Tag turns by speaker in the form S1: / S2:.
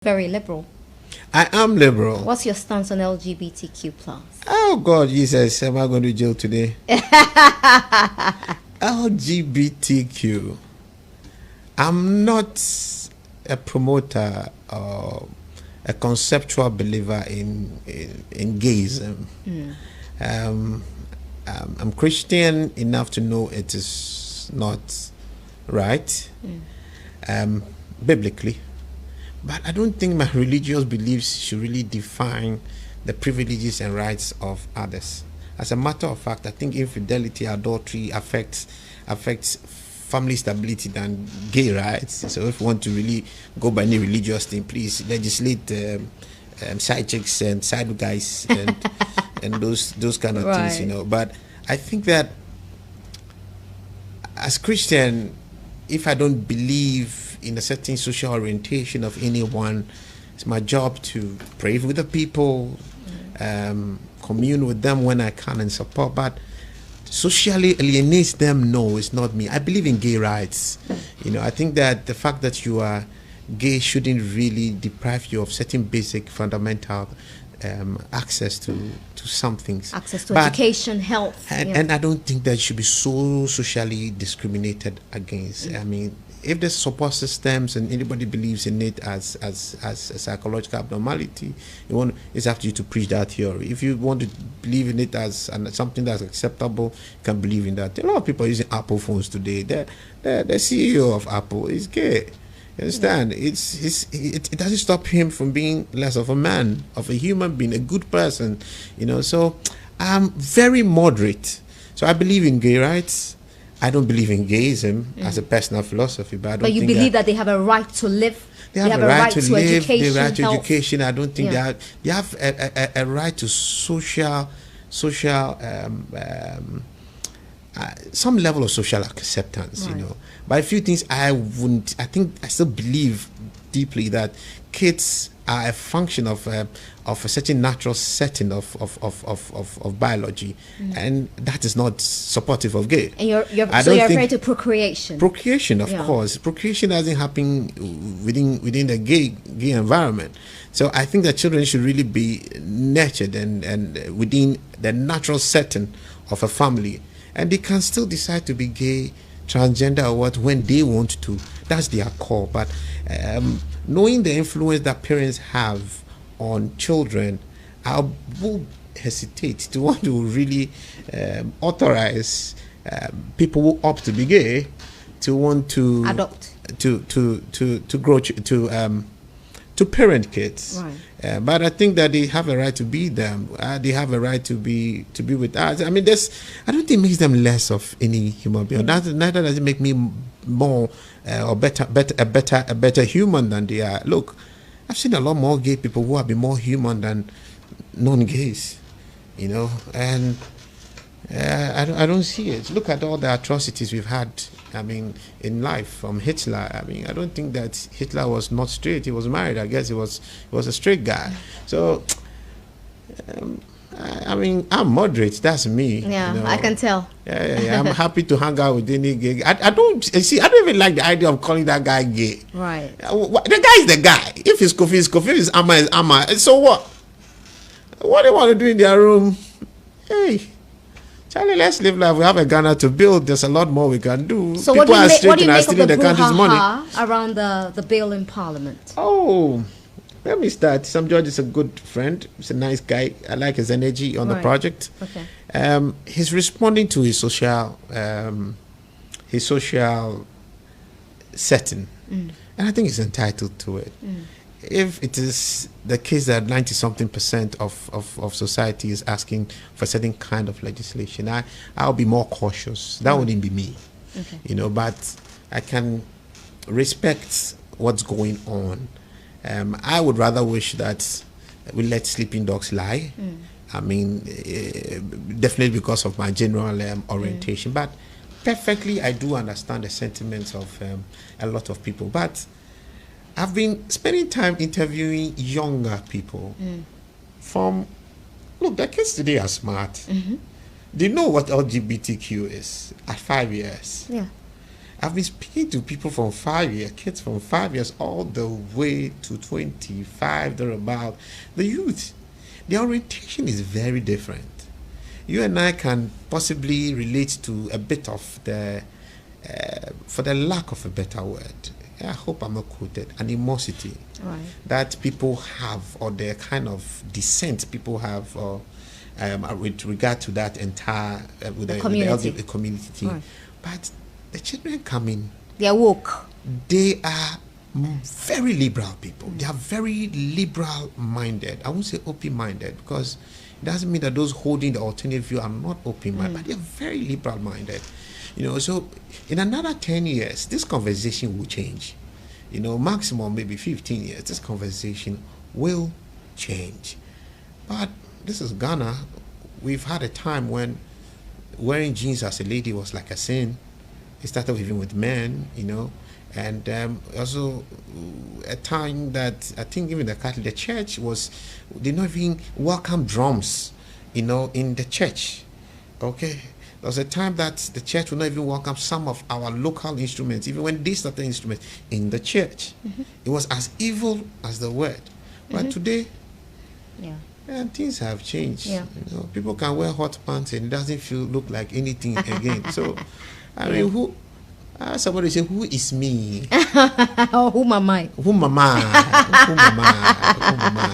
S1: Very liberal.
S2: I am liberal.
S1: What's your stance on LGBTQ plus?
S2: Oh God, Jesus, am I going to jail today? LGBTQ. I'm not a promoter or a conceptual believer in gayism. I'm Christian enough to know it is not right, biblically. But I don't think my religious beliefs should really define the privileges and rights of others. As a matter of fact, I think infidelity, adultery affects family stability than gay rights. So if you want to really go by any religious thing, please legislate side chicks and side guys and those kind of things, you know. But I think that as Christian, if I don't believe in a certain social orientation of anyone, it's my job to pray with the people, commune with them when I can and support, but socially alienate them, no, it's not me. I believe in gay rights. You know, I think that the fact that you are gay shouldn't really deprive you of certain basic fundamental access to some things.
S1: Access to education, health.
S2: And I don't think that should be so socially discriminated against. I mean, if there's support systems and anybody believes in it as a psychological abnormality, it's up to you to preach that theory. If you want to believe in it as something that's acceptable, you can believe in that. A lot of people are using Apple phones today. The CEO of Apple is gay. You understand? It doesn't stop him from being less of a man, of a human being, a good person. You know, so I'm very moderate. So I believe in gay rights. I don't believe in gayism as a personal philosophy, but I don't.
S1: But you believe that they have a right to live.
S2: They have a right to live.
S1: Education,
S2: they have a right to
S1: health.
S2: education. I don't think they have a right to social some level of social acceptance, you know. But a few things I still believe deeply that kids are a function of a certain natural setting of biology, and that is not supportive of gay.
S1: And you're afraid of procreation.
S2: Procreation, of course. Procreation doesn't happen within the gay environment. So I think that children should really be nurtured and within the natural setting of a family. And they can still decide to be gay, transgender, or what when they want to. That's their call. But knowing the influence that parents have on children, I will hesitate to want to really authorize people who opt to be gay to want to
S1: adopt,
S2: to grow, to parent kids. But I think that they have a right to be them. They have a right to be with us. I mean, I don't think it makes them less of any human being. Neither does it make me more or a better human than they are. Look, I've seen a lot more gay people who have been more human than non-gays, you know, and I don't see it. Look at all the atrocities we've had, I mean, in life from Hitler. I mean, I don't think that Hitler was not straight. He was married. I guess he was a straight guy. So, I mean, I'm moderate. That's me.
S1: Yeah,
S2: you know?
S1: I can tell.
S2: Yeah. I'm happy to hang out with any gay. I don't even like the idea of calling that guy gay.
S1: Right.
S2: The guy is the guy. If he's Kofi, he's Kofi. If he's Amma, is Amma. So what? What they want to do in their room? Hey, Charlie, let's live life. We have a Ghana to build. There's a lot more we can do.
S1: So
S2: people
S1: what do you make of the
S2: country's money
S1: around the bill in Parliament?
S2: Oh, let me start. Sam George is a good friend. He's a nice guy. I like his energy on the project.
S1: Okay.
S2: He's responding to his social setting, and I think he's entitled to it. If it is the case that 90-something% of society is asking for a certain kind of legislation, I'll be more cautious. That wouldn't be me, you know. But I can respect what's going on. I would rather wish that we let sleeping dogs lie. I mean, definitely because of my general orientation. But perfectly, I do understand the sentiments of a lot of people. But I've been spending time interviewing younger people look, the kids today are smart. They know what LGBTQ is at 5 years.
S1: Yeah.
S2: I've been speaking to people from 5 years, kids from 5 years all the way to 25, they're about the youth. The orientation is very different. You and I can possibly relate to a bit of the, for the lack of a better word, I hope I'm not quoted, animosity that people have, or the kind of dissent people have, or with regard to that entire with the community. With the community. Right. But the children coming,
S1: they are woke.
S2: They are very liberal people. They are very liberal minded. I won't say open minded, because it doesn't mean that those holding the alternative view are not open minded, but they are very liberal minded. You know, so in another 10 years, this conversation will change. You know, maximum maybe 15 years, this conversation will change. But this is Ghana. We've had a time when wearing jeans as a lady was like a sin. It started even with men, you know, and also a time that I think even the church was, they not even welcome drums, you know, in the church. Okay, there was a time that the church would not even welcome some of our local instruments, even when they started instruments in the church. It was as evil as the word. But today, things have changed. You know, people can wear hot pants and it doesn't look like anything again. So, I mean, who? Somebody say, who is me?
S1: Who am I?
S2: Who am I? Who am I? Who am I?